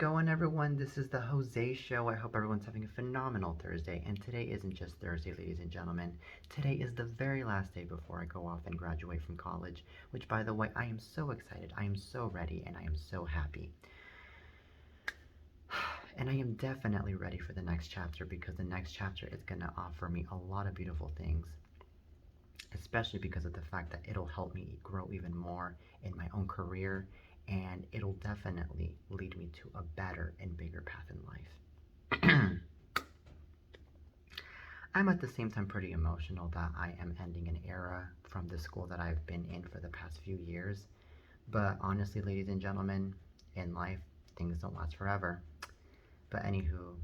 going, everyone? This is the Jose Show. I hope everyone's having a phenomenal Thursday. And today isn't just Thursday, ladies and gentlemen. Today is the very last day before I go off and graduate from college, which, by the way, I am so excited. I am so ready, and I am so happy. And I am definitely ready for the next chapter because the next chapter is going to offer me a lot of beautiful things, especially because of the fact that it'll help me grow even more in my own career, and it'll definitely lead me to a better and bigger path in life. I'm at the same time pretty emotional that I am ending an era from the school that I've been in for the past few years. But honestly, ladies and gentlemen, in life, things don't last forever. But anywho,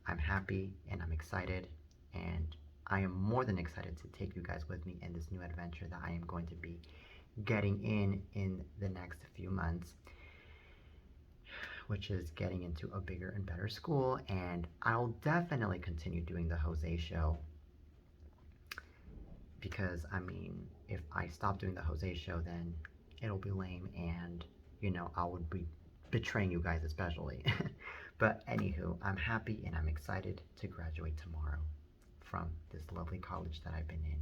I'm happy and I'm excited, and I am more than excited to take you guys with me in this new adventure that I am going to be getting in the next few months, which is getting into a bigger and better school. And I'll definitely continue doing the Jose Show because, I mean, if I stop doing the Jose Show, then it'll be lame, and I would be betraying you guys especially. But anywho, I'm happy and I'm excited to graduate tomorrow from this lovely college that I've been in.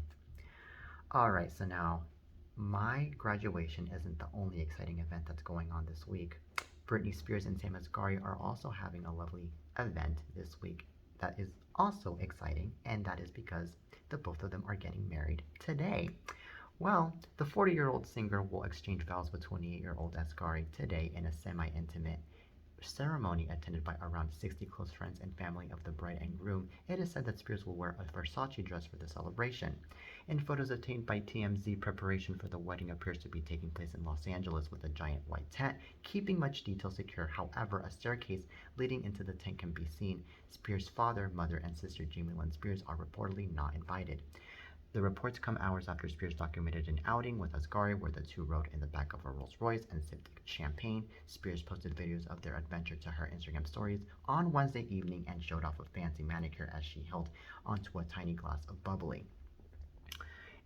Alright, so now my graduation isn't the only exciting event that's going on this week. Britney Spears and Asghari are also having a lovely event this week that is also exciting, and that is because the both of them are getting married today. Well, the 40-year-old singer will exchange vows with 28-year-old Asghari today in a semi-intimate ceremony attended by around 60 close friends and family of the bride and groom. It is said that Spears will wear a Versace dress for the celebration. In photos obtained by TMZ, preparation for the wedding appears to be taking place in Los Angeles with a giant white tent, keeping much detail secure. However, a staircase leading into the tent can be seen. Spears' father, mother, and sister Jamie Lynn Spears are reportedly not invited. The reports come hours after Spears documented an outing with Asghari where the two rode in the back of a Rolls Royce and sipped champagne. Spears posted videos of their adventure to her Instagram stories on Wednesday evening and showed off a fancy manicure as she held onto a tiny glass of bubbly.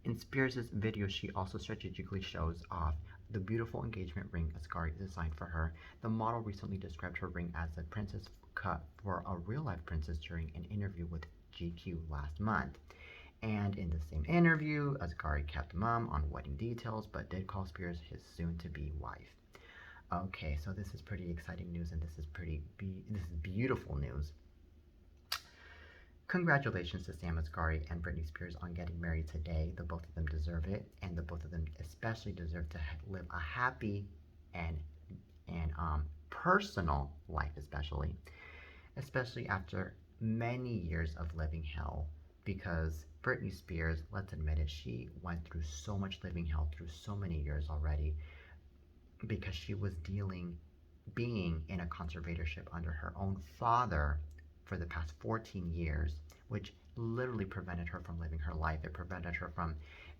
In Spears' video, she also strategically shows off the beautiful engagement ring Asghari designed for her. The model recently described her ring as a princess cut for a real-life princess during an interview with GQ last month. And in the same interview, Asghari kept mum on wedding details, but did call Spears his soon-to-be wife. Okay, so this is pretty exciting news, and this is beautiful news. Congratulations to Sam Asghari and Britney Spears on getting married today. The both of them deserve it, and the both of them especially deserve to live a happy and personal life, especially after many years of living hell. Because Britney Spears, let's admit it, she went through so much living hell through so many years already because she was being in a conservatorship under her own father for the past 14 years, which literally prevented her from living her life. It prevented her from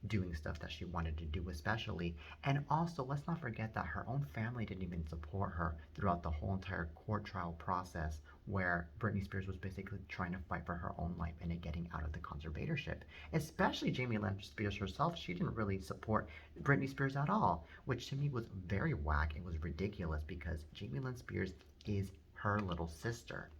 doing stuff that she wanted to do especially. And also, let's not forget that her own family didn't even support her throughout the whole entire court trial process, where Britney Spears was basically trying to fight for her own life and getting out of the conservatorship. Especially Jamie Lynn Spears herself, she didn't really support Britney Spears at all, which to me was very whack. It was ridiculous because Jamie Lynn Spears is her little sister.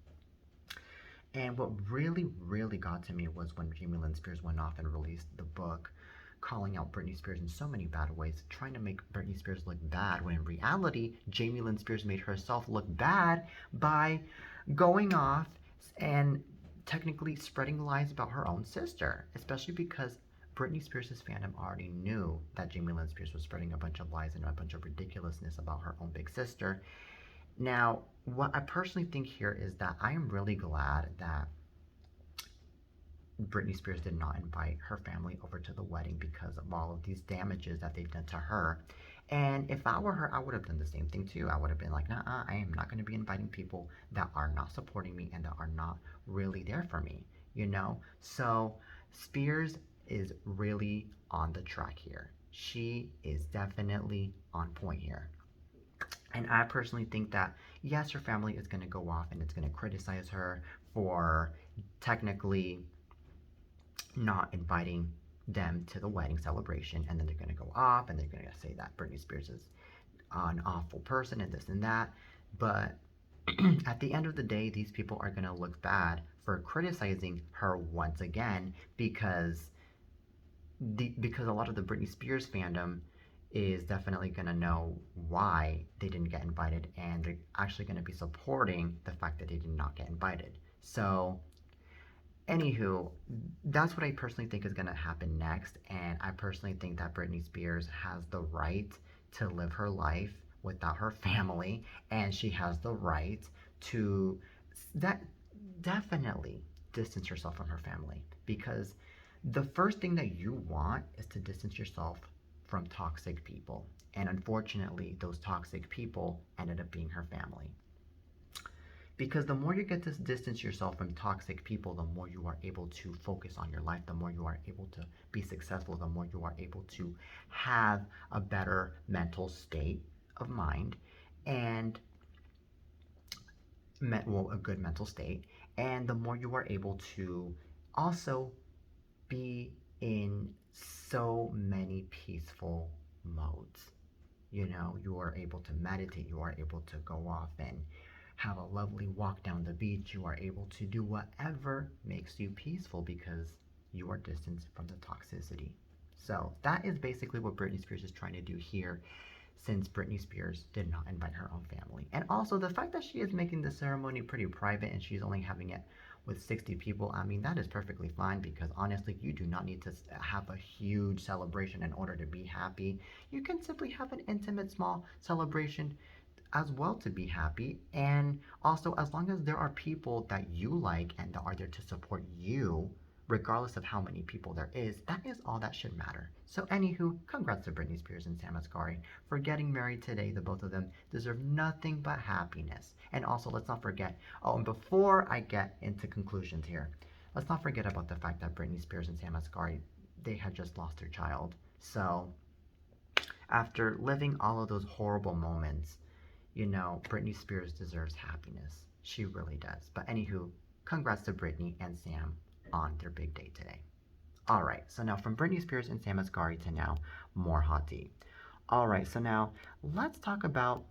And what really, really got to me was when Jamie Lynn Spears went off and released the book calling out Britney Spears in so many bad ways, trying to make Britney Spears look bad, when in reality, Jamie Lynn Spears made herself look bad by going off and technically spreading lies about her own sister, especially because Britney Spears' fandom already knew that Jamie Lynn Spears was spreading a bunch of lies and a bunch of ridiculousness about her own big sister. Now, what I personally think here is that I am really glad that Britney Spears did not invite her family over to the wedding because of all of these damages that they've done to her. And if I were her, I would have done the same thing too. I would have been like, nah, I am not going to be inviting people that are not supporting me and that are not really there for me, So Spears is really on the track here. She is definitely on point here. And I personally think that, yes, her family is going to go off and it's going to criticize her for technically not inviting them to the wedding celebration, and then they're going to go off and they're going to say that Britney Spears is an awful person and this and that. But At the end of the day, these people are going to look bad for criticizing her once again because a lot of the Britney Spears fandom is definitely going to know why they didn't get invited, and they're actually going to be supporting the fact that they did not get invited. So, anywho, that's what I personally think is going to happen next, and I personally think that Britney Spears has the right to live her life without her family, and she has the right to that definitely distance yourself from her family, because the first thing that you want is to distance yourself from toxic people. And unfortunately, those toxic people ended up being her family. Because the more you get to distance yourself from toxic people, the more you are able to focus on your life, the more you are able to be successful, the more you are able to have a better mental state of mind and well, a good mental state, and the more you are able to also be in so many peaceful modes. You know, you are able to meditate, you are able to go off and have a lovely walk down the beach, you are able to do whatever makes you peaceful because you are distanced from the toxicity. So that is basically what Britney Spears is trying to do here, since Britney Spears did not invite her own family. And also the fact that she is making the ceremony pretty private and she's only having it with 60 people, I mean, that is perfectly fine, because honestly, you do not need to have a huge celebration in order to be happy. You can simply have an intimate, small celebration as well to be happy. And also, as long as there are people that you like and that are there to support you, regardless of how many people there is, that is all that should matter. So, anywho, congrats to Britney Spears and Sam Asghari for getting married today. The both of them deserve nothing but happiness. And also, let's not forget, oh, and before I get into conclusions here, let's not forget about the fact that Britney Spears and Sam Asghari, they had just lost their child. So, after living all of those horrible moments, Britney Spears deserves happiness. She really does. But anywho, congrats to Britney and Sam on their big day today. Alright, so now from Britney Spears and Sam Asghari to now more hot tea. Alright, so now let's talk about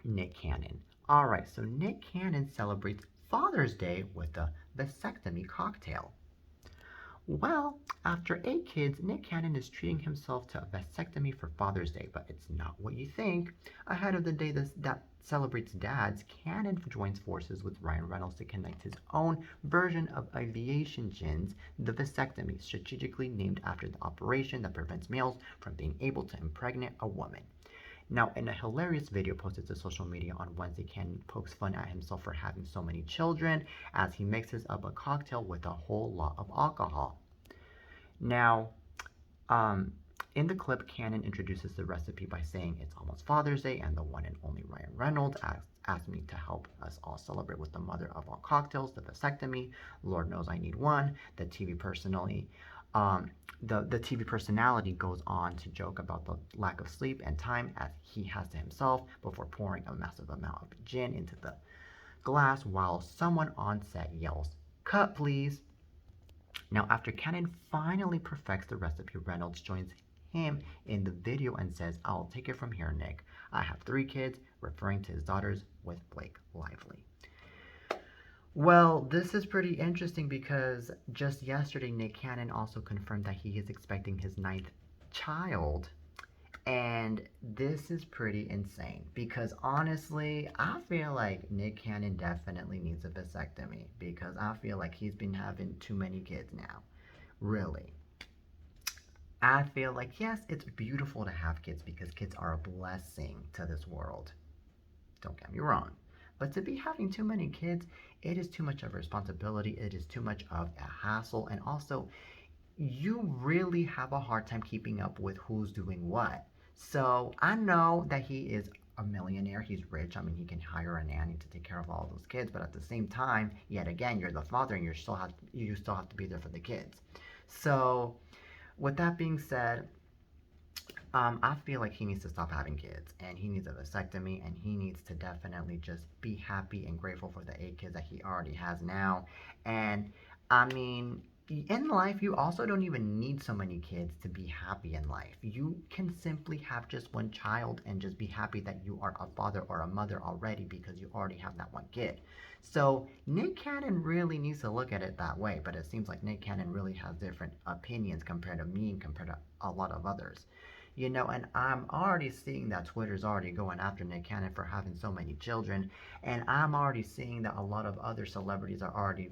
Nick Cannon. Alright, so Nick Cannon celebrates Father's Day with a vasectomy cocktail. Well, after 8 kids, Nick Cannon is treating himself to a vasectomy for Father's Day, but it's not what you think. Ahead of the day that celebrates dads, Cannon joins forces with Ryan Reynolds to conduct his own version of aviation gins, the vasectomy, strategically named after the operation that prevents males from being able to impregnate a woman. Now, in a hilarious video posted to social media on Wednesday, Cannon pokes fun at himself for having so many children as he mixes up a cocktail with a whole lot of alcohol. Now, in the clip, Cannon introduces the recipe by saying it's almost Father's Day and the one and only Ryan Reynolds asked me to help us all celebrate with the mother of all cocktails, the vasectomy. Lord knows I need one. The TV personality goes on to joke about the lack of sleep and time as he has to himself before pouring a massive amount of gin into the glass while someone on set yells, "Cut, please." Now, after Cannon finally perfects the recipe, Reynolds joins him in the video and says, "I'll take it from here, Nick. I have 3 kids," referring to his daughters with Blake Lively. Well, this is pretty interesting because just yesterday, Nick Cannon also confirmed that he is expecting his 9th child. And this is pretty insane because honestly, I feel like Nick Cannon definitely needs a vasectomy because I feel like he's been having too many kids now. Really. I feel like, yes, it's beautiful to have kids because kids are a blessing to this world. Don't get me wrong. But to be having too many kids, it is too much of a responsibility. It is too much of a hassle. And also, you really have a hard time keeping up with who's doing what. So I know that he is a millionaire. He's rich. I mean, he can hire a nanny to take care of all those kids. But at the same time, yet again, you're the father and you still have to be there for the kids. So with that being said, I feel like he needs to stop having kids and he needs a vasectomy and he needs to definitely just be happy and grateful for the 8 kids that he already has now. And I mean, in life, you also don't even need so many kids to be happy in life. You can simply have just one child and just be happy that you are a father or a mother already because you already have that one kid. So Nick Cannon really needs to look at it that way, but it seems like Nick Cannon really has different opinions compared to me and compared to a lot of others. And I'm already seeing that Twitter's already going after Nick Cannon for having so many children, and I'm already seeing that a lot of other celebrities are already,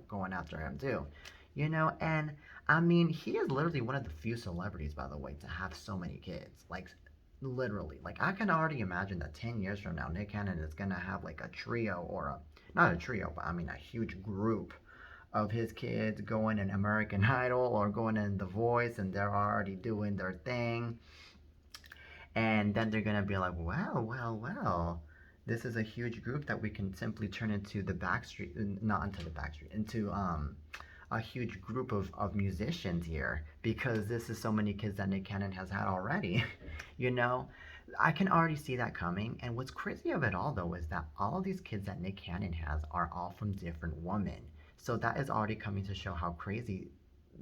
going after him too. And I mean, he is literally one of the few celebrities, by the way, to have so many kids. Like, literally. Like, I can already imagine that 10 years from now, Nick Cannon is going to have like a trio or not a trio, but I mean a huge group of his kids going in American Idol or going in The Voice, and they're already doing their thing. And then they're going to be like, well, this is a huge group that we can simply turn into the backstreet, not into the backstreet, into a huge group of musicians here because this is so many kids that Nick Cannon has had already. you know, I can already see that coming. And what's crazy of it all, though, is that all of these kids that Nick Cannon has are all from different women. So that is already coming to show how crazy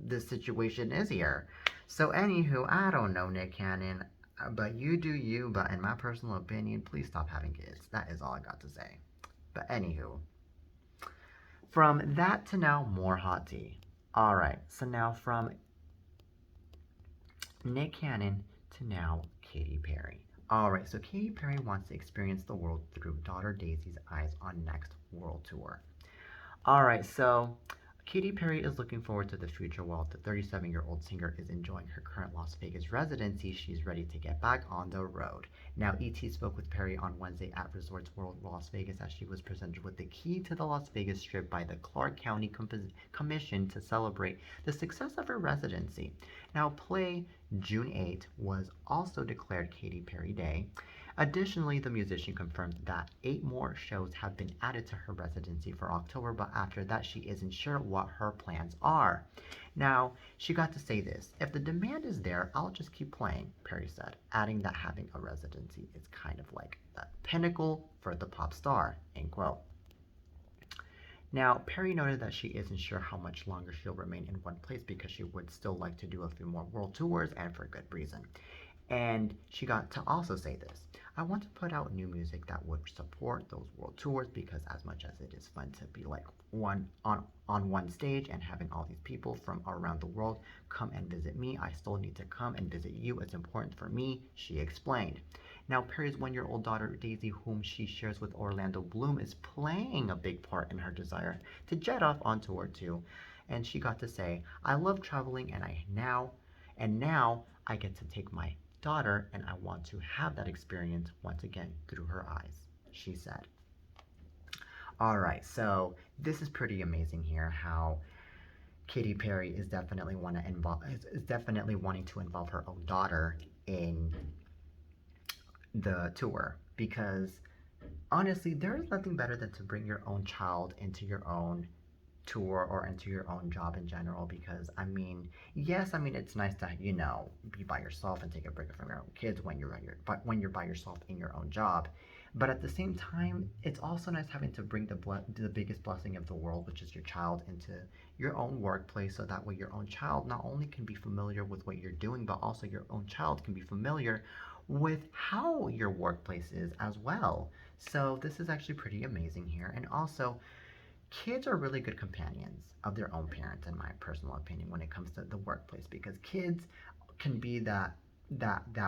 this situation is here. So, anywho, I don't know, Nick Cannon, but you do you. But in my personal opinion, please stop having kids. That is all I got to say. But, anywho, from that to now, more hot tea. Alright, so now from Nick Cannon to now Katy Perry. Alright, so Katy Perry wants to experience the world through daughter Daisy's eyes on next world tour. Alright, so Katy Perry is looking forward to the future while the 37-year-old singer is enjoying her current Las Vegas residency. She's ready to get back on the road. Now, E.T. spoke with Perry on Wednesday at Resorts World Las Vegas as she was presented with the key to the Las Vegas Strip by the Clark County Commission to celebrate the success of her residency. Now, play June 8 was also declared Katy Perry Day. Additionally, the musician confirmed that 8 more shows have been added to her residency for October, but after that, she isn't sure what her plans are. Now, she got to say this: "If the demand is there, I'll just keep playing," Perry said, adding that having a residency is kind of like the pinnacle for the pop star, end quote. Now, Perry noted that she isn't sure how much longer she'll remain in one place because she would still like to do a few more world tours, and for good reason. And she got to also say this: "I want to put out new music that would support those world tours because as much as it is fun to be like on one stage and having all these people from around the world come and visit me, I still need to come and visit you. It's important for me," she explained. Now, Perry's 1-year-old daughter Daisy, whom she shares with Orlando Bloom, is playing a big part in her desire to jet off on tour too. And she got to say, "I love traveling and now I get to take my daughter, and I want to have that experience once again through her eyes," she said. Alright, so this is pretty amazing here how Katy Perry is definitely is definitely wanting to involve her own daughter in the tour because honestly, there is nothing better than to bring your own child into your own tour or into your own job in general because I mean, yes, I mean it's nice to be by yourself and take a break from your own kids when you're by yourself in your own job, but at the same time, it's also nice having to bring the biggest blessing of the world, which is your child, into your own workplace, so that way your own child not only can be familiar with what you're doing, but also your own child can be familiar with how your workplace is as well. So this is actually pretty amazing here, and also kids are really good companions of their own parents, in my personal opinion, when it comes to the workplace, because kids can be that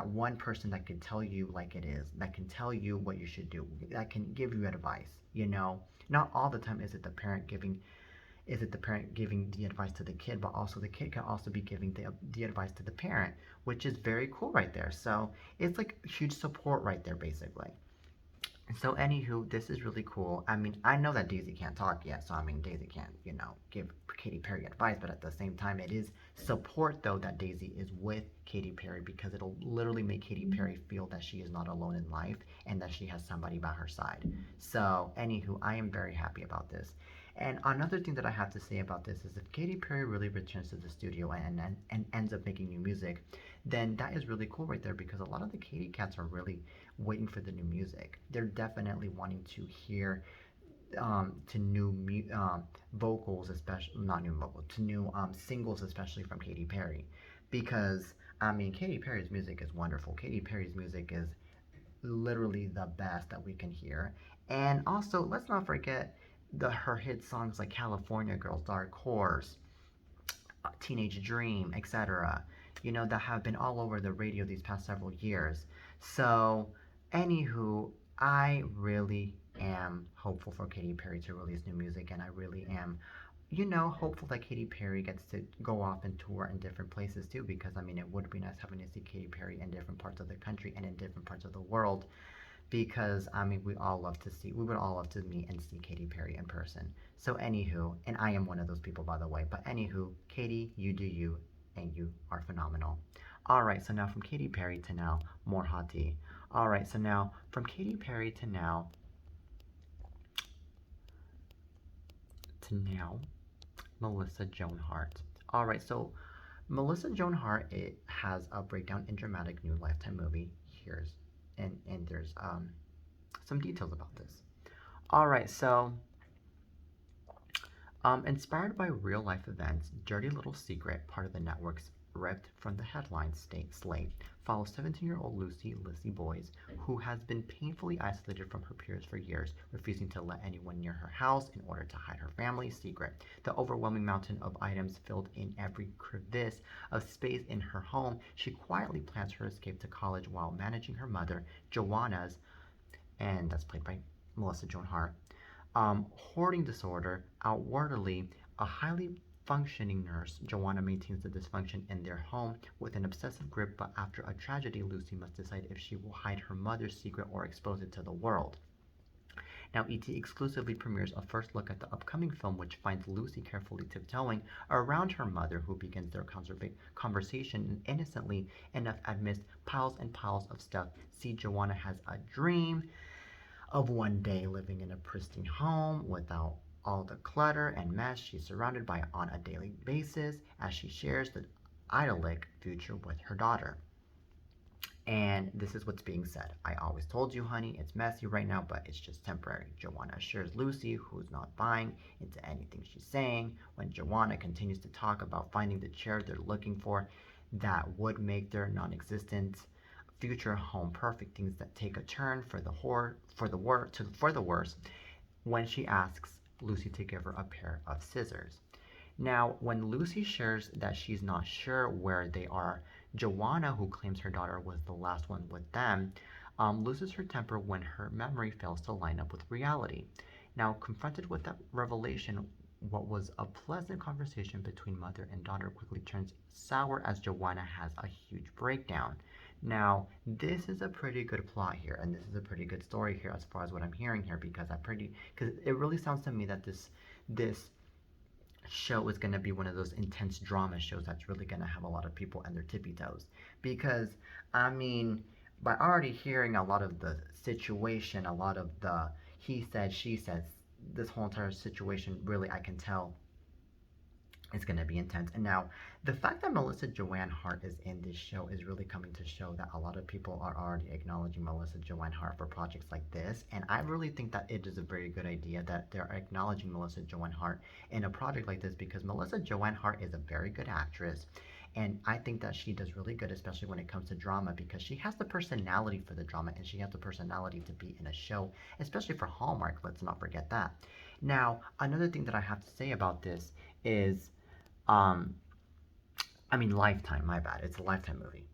one person that can tell you like it is, that can tell you what you should do, that can give you advice. Not all the time is it the parent giving the advice to the kid, but also the kid can also be giving the advice to the parent, which is very cool right there. So it's like huge support right there, basically. So, anywho, this is really cool. I mean, I know that Daisy can't talk yet, so I mean, Daisy can't, give Katy Perry advice, but at the same time, it is support, though, that Daisy is with Katy Perry because it'll literally make Katy Perry feel that she is not alone in life and that she has somebody by her side. So, anywho, I am very happy about this. And another thing that I have to say about this is if Katy Perry really returns to the studio and ends up making new music, then that is really cool right there because a lot of the Katy Cats are really waiting for the new music. They're definitely wanting to hear to new vocals, especially not new vocals, to new singles, especially from Katy Perry, because I mean Katy Perry's music is wonderful. Katy Perry's music is literally the best that we can hear, and also let's not forget her hit songs like California Girls, Dark Horse, Teenage Dream, etc. You know, that have been all over the radio these past several years. So, anywho, I really am hopeful for Katy Perry to release new music, and I really am, hopeful that Katy Perry gets to go off and tour in different places too, because I mean, it would be nice having to see Katy Perry in different parts of the country and in different parts of the world because I mean we would all love to meet and see Katy Perry in person. So anywho, and I am one of those people by the way, but anywho, Katy, you do you and you are phenomenal. Alright, so now from Katy Perry to now more hot tea. Alright, so now from Katy Perry to now Melissa Joan Hart. Alright, so Melissa Joan Hart it has a breakdown in dramatic new Lifetime movie. Here's and there's some details about this. All right, so inspired by real life events, Dirty Little Secret, part of the network's ripped from the headlines slate, follows 17-year-old Lizzie Boys, who has been painfully isolated from her peers for years, refusing to let anyone near her house in order to hide her family's secret. The overwhelming mountain of items filled in every crevice of space in her home, she quietly plans her escape to college while managing her mother, Joanna's, and that's played by Melissa Joan Hart, hoarding disorder. Outwardly a highly functioning nurse, Joanna maintains the dysfunction in their home with an obsessive grip, but after a tragedy, Lucy must decide if she will hide her mother's secret or expose it to the world. Now, ET exclusively premieres a first look at the upcoming film, which finds Lucy carefully tiptoeing around her mother, who begins their conversation and innocently enough amidst piles and piles of stuff. See, Joanna has a dream of one day living in a pristine home without all the clutter and mess she's surrounded by on a daily basis as she shares the idyllic future with her daughter. And this is what's being said. I always told you, honey, it's messy right now, but it's just temporary. Joanna assures Lucy, who's not buying into anything she's saying. When Joanna continues to talk about finding the chair they're looking for that would make their non-existent future home perfect, things that take a turn for the worse when she asks Lucy to give her a pair of scissors. Now, when Lucy shares that she's not sure where they are, Joanna, who claims her daughter was the last one with them, loses her temper when her memory fails to line up with reality. Now, confronted with that revelation, what was a pleasant conversation between mother and daughter quickly turns sour as Joanna has a huge breakdown. Now, this is a pretty good plot here, and this is a pretty good story here as far as what I'm hearing here, because it really sounds to me that this show is going to be one of those intense drama shows that's really going to have a lot of people on their tippy toes. Because, I mean, by already hearing a lot of the situation, a lot of the he said, she said, this whole entire situation, really, I can tell is going to be intense. And now, the fact that Melissa Joanne Hart is in this show is really coming to show that a lot of people are already acknowledging Melissa Joanne Hart for projects like this. And I really think that it is a very good idea that they're acknowledging Melissa Joanne Hart in a project like this, because Melissa Joanne Hart is a very good actress. And I think that she does really good, especially when it comes to drama, because she has the personality for the drama and she has the personality to be in a show, especially for Hallmark. Let's not forget that. Now, another thing that I have to say about this is um, I mean, Lifetime, my bad. It's a Lifetime movie.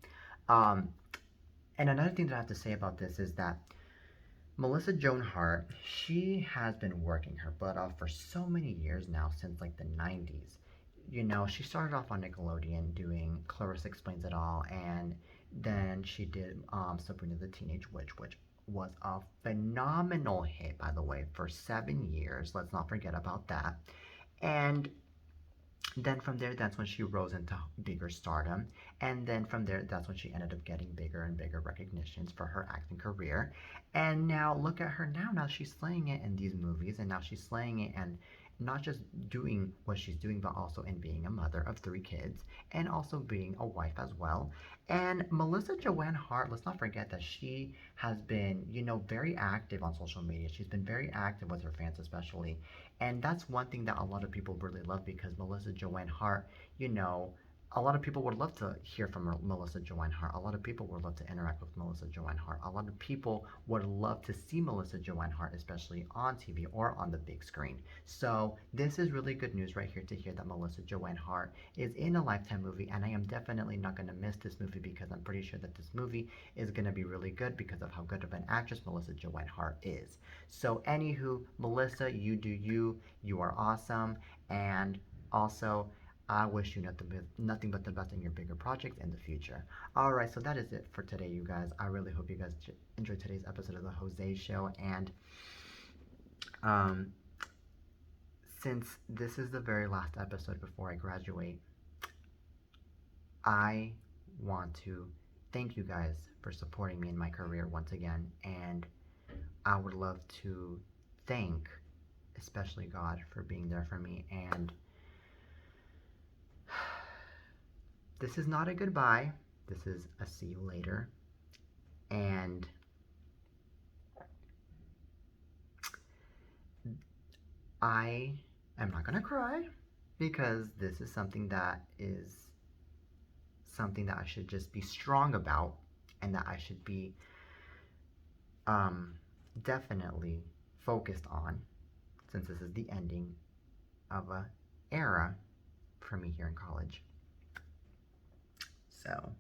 Um, and another thing that I have to say about this is that Melissa Joan Hart, she has been working her butt off for so many years now, since like the 90s. You know, she started off on Nickelodeon doing Clarissa Explains It All, and then she did Sabrina the Teenage Witch, which was a phenomenal hit, by the way, for 7 years. Let's not forget about that. And Then from there, that's when she rose into bigger stardom. And then from there, that's when she ended up getting bigger and bigger recognitions for her acting career. And now look at her now. Now she's slaying it in these movies, and now she's slaying it and not just doing what she's doing, but also in being a mother of 3 kids and also being a wife as well. And Melissa Joanne Hart, let's not forget that she has been, very active on social media. She's been very active with her fans, especially. And that's one thing that a lot of people really love because Melissa Joanne Hart, you know, a lot of people would love to hear from Melissa Joanne Hart. A lot of people would love to interact with Melissa Joanne Hart. A lot of people would love to see Melissa Joanne Hart, especially on TV or on the big screen. So this is really good news right here to hear that Melissa Joanne Hart is in a Lifetime movie, and I am definitely not going to miss this movie because I'm pretty sure that this movie is going to be really good because of how good of an actress Melissa Joanne Hart is. So anywho, Melissa, you do you. You are awesome, and also I wish you nothing but the best in your bigger projects in the future. Alright, so that is it for today, you guys. I really hope you guys enjoyed today's episode of The Jose Show. And um, since this is the very last episode before I graduate, I want to thank you guys for supporting me in my career once again. And I would love to thank especially God for being there for me. And this is not a goodbye. This is a see you later. And I am not gonna cry because this is something that I should just be strong about and that I should be definitely focused on, since this is the ending of a era for me here in college. So,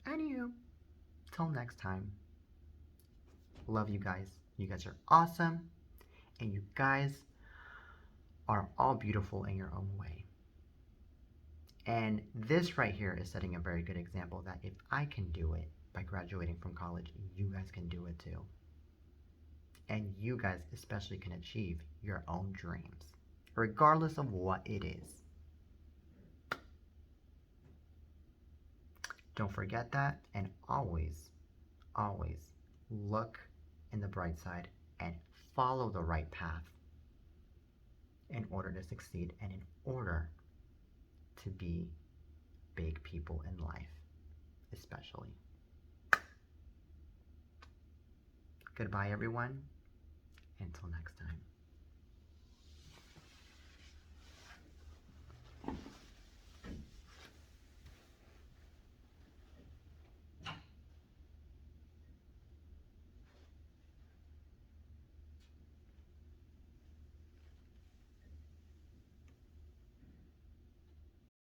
anywho, till next time, love you guys. You guys are awesome, and you guys are all beautiful in your own way. And this right here is setting a very good example that if I can do it by graduating from college, you guys can do it too. And you guys especially can achieve your own dreams, regardless of what it is. Don't forget that, and always, always look in the bright side and follow the right path in order to succeed and in order to be big people in life, especially. Goodbye, everyone. Until next time.